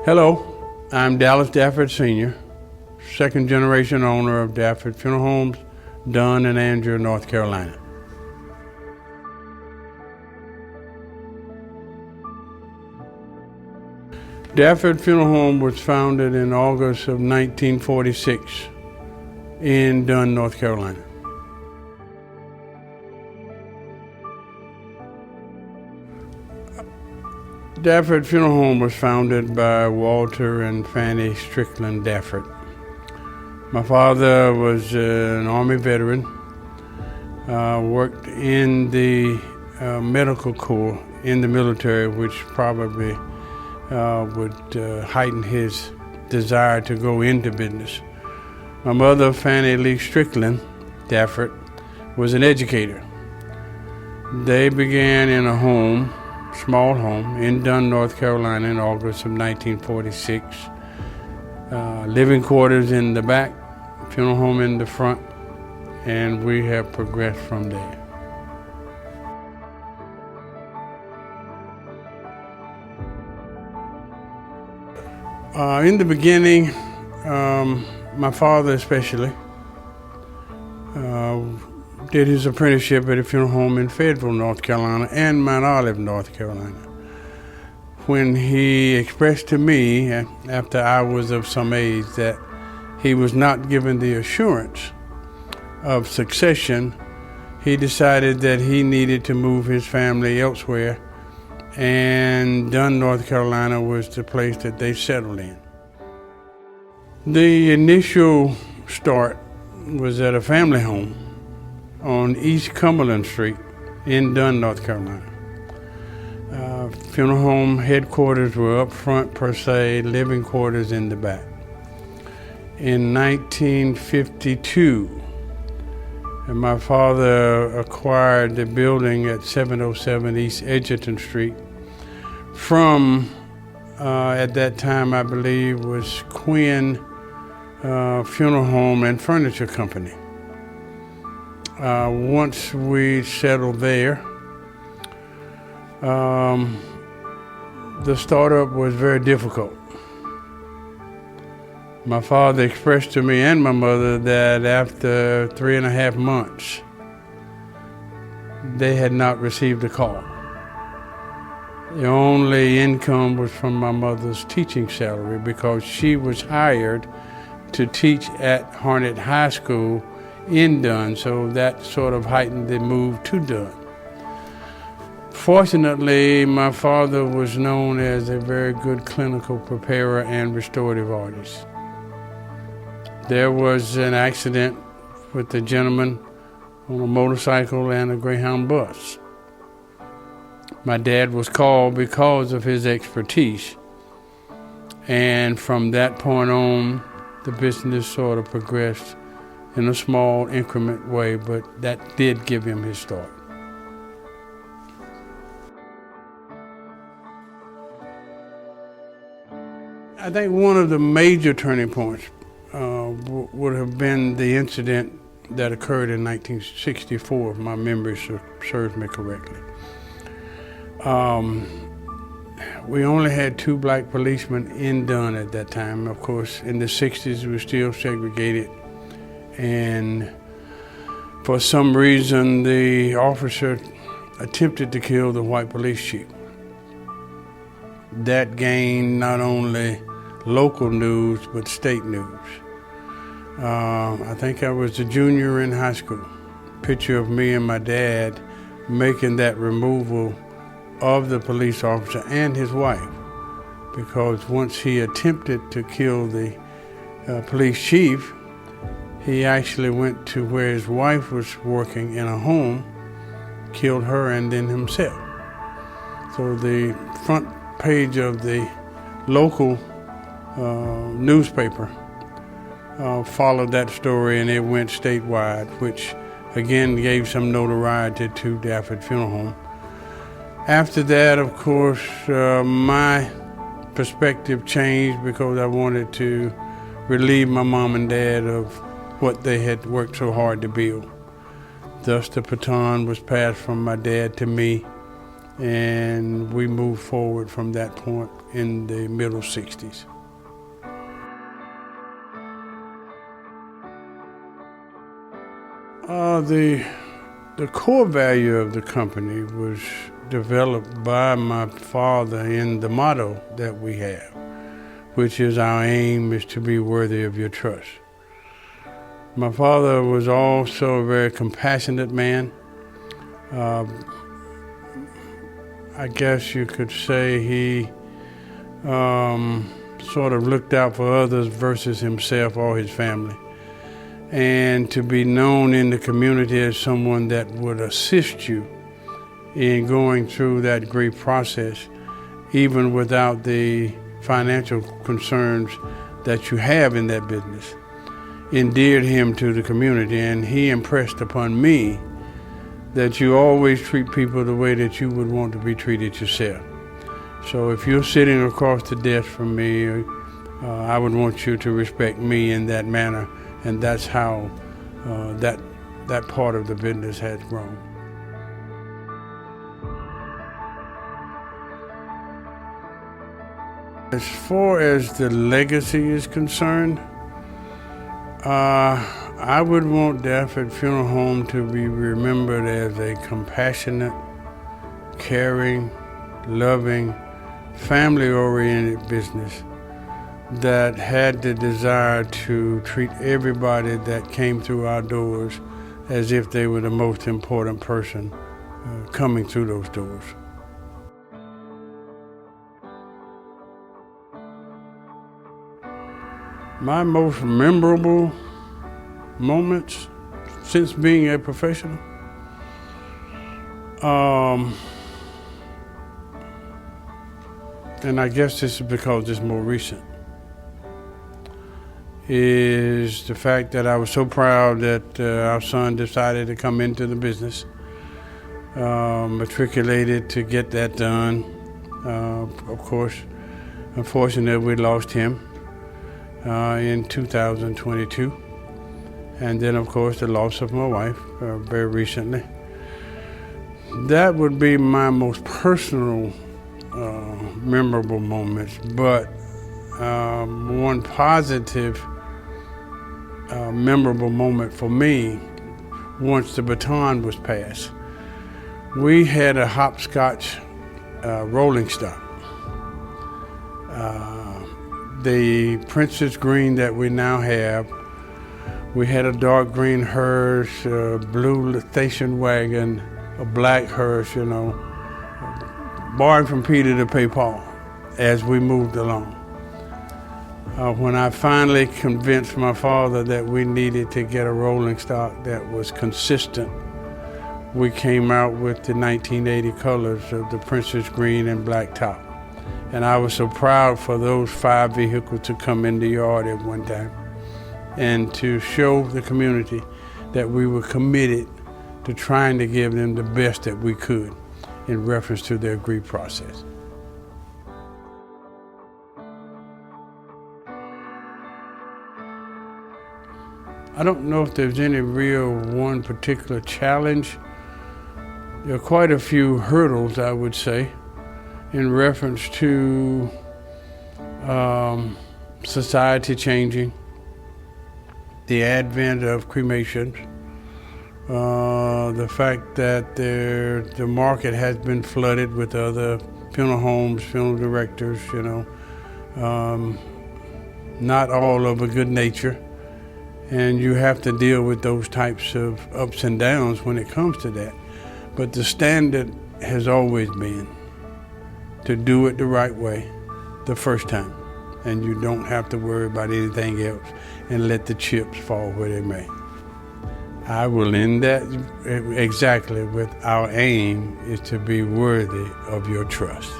Hello, I'm Dallas Dafford Sr., second generation owner of Dafford Funeral Homes, Dunn and Andrew, North Carolina. Dafford Funeral Home was founded in August of 1946 in Dunn, North Carolina. Dafford Funeral Home was founded by Walter and Fanny Strickland Dafford. My father was an Army veteran, worked in the medical corps in the military, which probably would heighten his desire to go into business. My mother, Fanny Lee Strickland Dafford, was an educator. They began in a small home in Dunn, North Carolina in August of 1946. Living quarters in the back, funeral home in the front, and we have progressed from there. In the beginning, my father especially did his apprenticeship at a funeral home in Fayetteville, North Carolina, and Mount Olive, North Carolina. When he expressed to me, after I was of some age, that he was not given the assurance of succession, he decided that he needed to move his family elsewhere, and Dunn, North Carolina was the place that they settled in. The initial start was at a family home on East Cumberland Street in Dunn, North Carolina. Funeral home headquarters were up front per se, living quarters in the back. In 1952, my father acquired the building at 707 East Edgerton Street from, at that time I believe, was Quinn Funeral Home and Furniture Company. Once we settled there, the startup was very difficult. My father expressed to me and my mother that after 3.5 months, they had not received a call. The only income was from my mother's teaching salary because she was hired to teach at Harnett High School in Dunn, so that sort of heightened the move to Dunn. Fortunately, my father was known as a very good clinical preparer and restorative artist. There was an accident with a gentleman on a motorcycle and a Greyhound bus. My dad was called because of his expertise, and from that point on, the business sort of progressed in a small increment way, but that did give him his start. I think one of the major turning points would have been the incident that occurred in 1964, if my memory serves me correctly. We only had 2 black policemen in Dunn at that time. Of course, in the 60s, we were still segregated. And for some reason, the officer attempted to kill the white police chief. That gained not only local news, but state news. I think I was a junior in high school. Picture of me and my dad making that removal of the police officer and his wife, because once he attempted to kill the police chief, he actually went to where his wife was working in a home, killed her and then himself. So the front page of the local newspaper followed that story, and it went statewide, which again gave some notoriety to Dafford Funeral Home. After that, of course, my perspective changed because I wanted to relieve my mom and dad of what they had worked so hard to build. Thus, the baton was passed from my dad to me, and we moved forward from that point in the middle 60s. The core value of the company was developed by my father in the motto that we have, which is our aim is to be worthy of your trust. My father was also a very compassionate man. I guess you could say he sort of looked out for others versus himself or his family. And to be known in the community as someone that would assist you in going through that grief process, even without the financial concerns that you have in that business, endeared him to the community. And he impressed upon me that you always treat people the way that you would want to be treated yourself. So if you're sitting across the desk from me, I would want you to respect me in that manner. And that's how that part of the business has grown. As far as the legacy is concerned, I would want Dafford Funeral Home to be remembered as a compassionate, caring, loving, family-oriented business that had the desire to treat everybody that came through our doors as if they were the most important person coming through those doors. My most memorable moments since being a professional, and I guess this is because it's more recent, is the fact that I was so proud that our son decided to come into the business, matriculated to get that done. Of course, unfortunately, we lost him in 2022. And then, of course, the loss of my wife very recently. That would be my most personal memorable moments, but one positive memorable moment for me, once the baton was passed, we had a hopscotch rolling stock. The Princess Green that we now have, we had a dark green hearse, a blue station wagon, a black hearse, borrowing from Peter to pay Paul as we moved along. When I finally convinced my father that we needed to get a rolling stock that was consistent, we came out with the 1980 colors of the Princess Green and black top. And I was so proud for those 5 vehicles to come in the yard at one time and to show the community that we were committed to trying to give them the best that we could in reference to their grief process. I don't know if there's any real one particular challenge. There are quite a few hurdles, I would say, in reference to society changing, the advent of cremations, the fact that the market has been flooded with other funeral homes, funeral directors, not all of a good nature. And you have to deal with those types of ups and downs when it comes to that. But the standard has always been to do it the right way the first time. And you don't have to worry about anything else and let the chips fall where they may. I will end that exactly with our aim is to be worthy of your trust.